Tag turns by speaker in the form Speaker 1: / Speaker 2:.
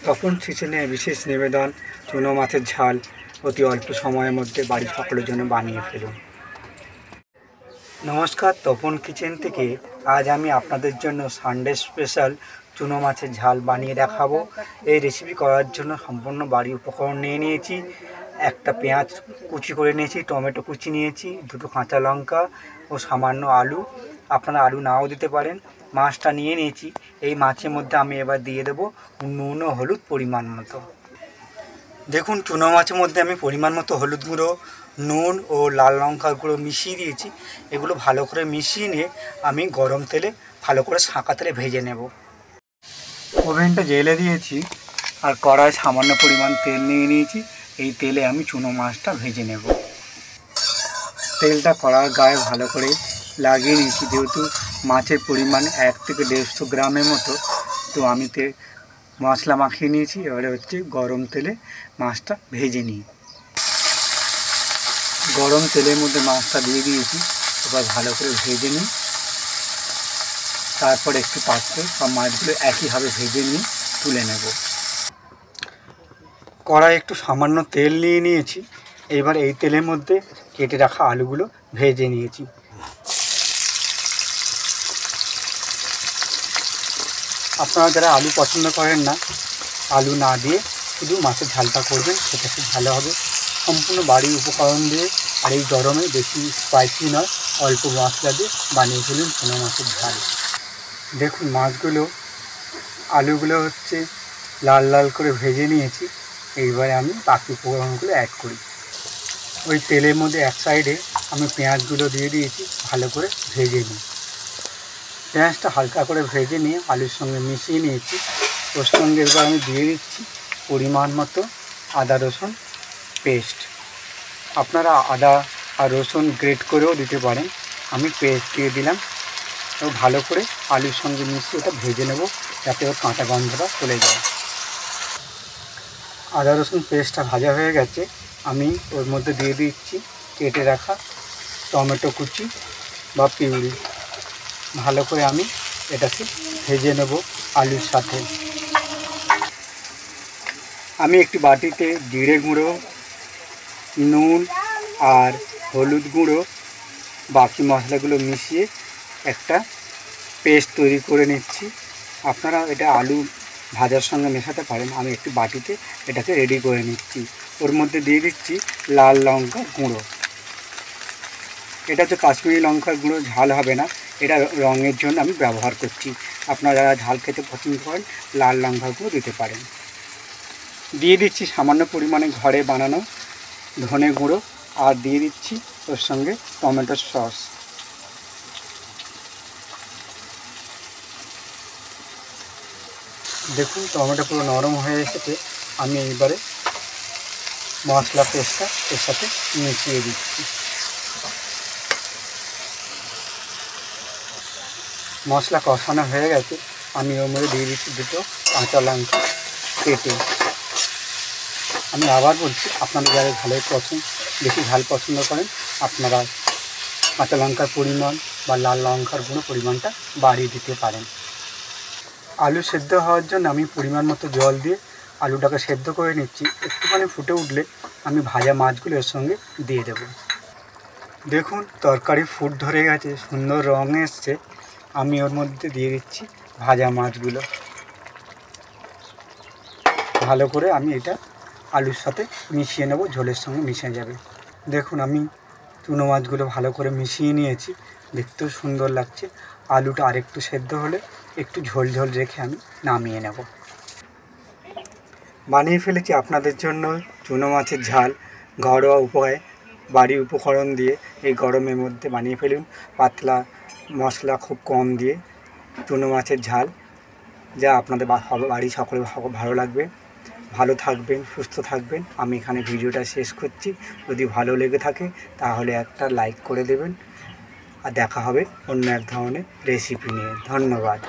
Speaker 1: তপন কিচেনে বিশেষ নিবেদন চুনো মাছের ঝাল অতি অল্প সময়ের মধ্যে বাড়ির সকলের জন্য বানিয়ে ফেলুন। নমস্কার, তপন কিচেন থেকে আজ আমি আপনাদের জন্য সানডে স্পেশাল চুনো মাছের ঝাল বানিয়ে দেখাবো। এই রেসিপি করার জন্য সম্পূর্ণ বাড়ি উপকরণ নিয়ে নিয়েছি। একটা পেঁয়াজ কুচি করে নিয়েছি, টমেটো কুচি নিয়েছি, দুটো কাঁচা লঙ্কা ও সামান্য আলু। আপনারা আলু নাও দিতে পারেন। মাছটা নিয়ে নিয়েছি। এই মাছের মধ্যে আমি এবার দিয়ে দেবো নুন ও হলুদ পরিমাণ মতো। দেখুন, চুনো মাছের মধ্যে আমি পরিমাণ মতো হলুদ গুঁড়ো, নুন ও লাল লঙ্কার গুঁড়ো মিশিয়ে দিয়েছি। এগুলো ভালো করে মিশিয়ে নিয়ে আমি গরম তেলে ভালো করে ছাঁকা তেলে ভেজে নেব। ওভেনটা জ্বেলে দিয়েছি আর কড়ায় সামান্য পরিমাণ তেল নিয়ে নিয়েছি। এই তেলে আমি চুনো মাছটা ভেজে নেব। তেলটা কড়ার গায়ে ভালো করে লাগিয়ে নিয়েছি। যেহেতু মাছের পরিমাণ 1 থেকে 150 গ্রামের মতো, তো আমি মশলা মাখিয়ে নিয়েছি। এবারে হচ্ছে গরম তেলে মাছটা ভেজে নিই। গরম তেলের মধ্যে মাছটা দিয়ে দিয়েছি। এবার ভালো করে ভেজে নিই। তারপর একটু পাত্রে সব মাছগুলো একইভাবে ভেজে নিয়ে তুলে নেব। কড়াই একটু সামান্য তেল নিয়ে নিয়েছি। এবার এই তেলের মধ্যে কেটে রাখা আলুগুলো ভেজে নিয়েছি। আপনারা যারা আলু পছন্দ করেন না, আলু না দিয়ে শুধু মাছের ঝালটা করবেন, সেটা খুব ভালো হবে। সম্পূর্ণ বাড়ির উপকরণ দিয়ে, আর এই গরমে বেশি স্পাইসি নয়, অল্প মশলা দিয়ে বানিয়ে ফেলুন চুনো মাছের ঝাল। দেখুন, মাছগুলো আলুগুলো হচ্ছে লাল লাল করে ভেজে নিয়েছি। এইবারে আমি বাকি উপকরণগুলো অ্যাড করি। ওই তেলের মধ্যে এক সাইডে আমি পেঁয়াজগুলো দিয়ে দিয়েছি, ভালো করে ভেজে নিই। পেঁয়াজটা হালকা করে ভেজে নিয়ে আলুর সঙ্গে মিশিয়ে নিয়েছি। ওর সঙ্গে এবার আমি দিয়ে দিচ্ছি পরিমাণ মতো আদা রসুন পেস্ট। আপনারা আদা আর রসুন গ্রেট করেও দিতে পারেন। আমি পেস্ট দিয়ে দিলাম। এবং ভালো করে আলুর সঙ্গে মিশিয়ে ওটা ভেজে নেব, যাতে ওর কাঁচা গন্ধটা চলে যায়। আদা রসুন পেস্টটা ভাজা হয়ে গেছে। আমি ওর মধ্যে দিয়ে দিচ্ছি কেটে রাখা টমেটো কুচি বা পিউরি। ভালো করে আমি এটাকে ভেজে নেব আলুর সাথে। আমি একটি বাটিতে জিরে গুঁড়ো, নুন আর হলুদ গুঁড়ো, বাকি মশলাগুলো মিশিয়ে একটা পেস্ট তৈরি করে নিচ্ছি। আপনারা এটা আলু ভাজার সঙ্গে মেশাতে পারেন। আমি একটি বাটিতে এটাকে রেডি করে নিচ্ছি। ওর মধ্যে দিয়ে দিচ্ছি লাল লঙ্কা গুঁড়ো। এটা তো কাশ্মীরি লঙ্কার গুঁড়ো, ঝাল হবে না, এটা রঙের জন্য আমি ব্যবহার করছি। আপনারা যারা ঝাল খেতে পছন্দ করেন, লাল লঙ্কা গুঁড়ো দিতে পারেন। দিয়ে দিচ্ছি সামান্য পরিমাণে ঘরে বানানো ধনে গুঁড়ো, আর দিয়ে দিচ্ছি ওর সঙ্গে টমেটো সস। দেখুন, টমেটো পুরো নরম হয়ে এসেছে। আমি এইবারে মশলা পেস্টটা এর সাথে মিশিয়ে দিচ্ছি। মশলা কষানো হয়ে গেছে। আমি ওর মধ্যে দিয়ে দিচ্ছি দুটো কাঁচা লঙ্কা কেটে। আমি আবার বলছি, আপনারা যারা বেশি ঝাল পছন্দ করেন, আপনারা কাঁচা লঙ্কার পরিমাণ বা লাল লঙ্কার গুঁড়ো পরিমাণটা বাড়িয়ে দিতে পারেন। আলু সেদ্ধ হওয়ার জন্য আমি পরিমাণ মতো জল দিয়ে আলুটাকে সেদ্ধ করে নিচ্ছি। একটুখানি ফুটে উঠলে আমি ভাজা মাছগুলো এর সঙ্গে দিয়ে দেব। দেখুন, তরকারি ফুট ধরে গেছে, সুন্দর রঙ এসছে। আমি ওর মধ্যে দিয়ে দিচ্ছি ভাজা মাছগুলো। ভালো করে আমি এটা আলুর সাথে মিশিয়ে নেব, ঝোলের সঙ্গে মিশে যাবে। দেখুন, আমি চুনো মাছগুলো ভালো করে মিশিয়ে নিয়েছি। দেখতেও সুন্দর লাগছে। আলুটা আরেকটু সেদ্ধ হলে একটু ঝোল ঝোল রেখে আমি নামিয়ে নেব। বানিয়ে ফেলেছি আপনাদের জন্য চুনো মাছের ঝাল। ঘরোয়া উপায়ে বাড়ির উপকরণ দিয়ে এই গরমের মধ্যে বানিয়ে ফেলুন। পাতলা মশলা খুব কম দিয়ে চুনো মাছের ঝাল, যা আপনাদের বাড়ির সকলে ভালো লাগবে। ভালো থাকবেন, সুস্থ থাকবেন। আমি এখানে ভিডিওটা শেষ করছি। যদি ভালো লেগে থাকে তাহলে একটা লাইক করে দেবেন। আর দেখা হবে অন্য এক ধরনের রেসিপি নিয়ে। ধন্যবাদ।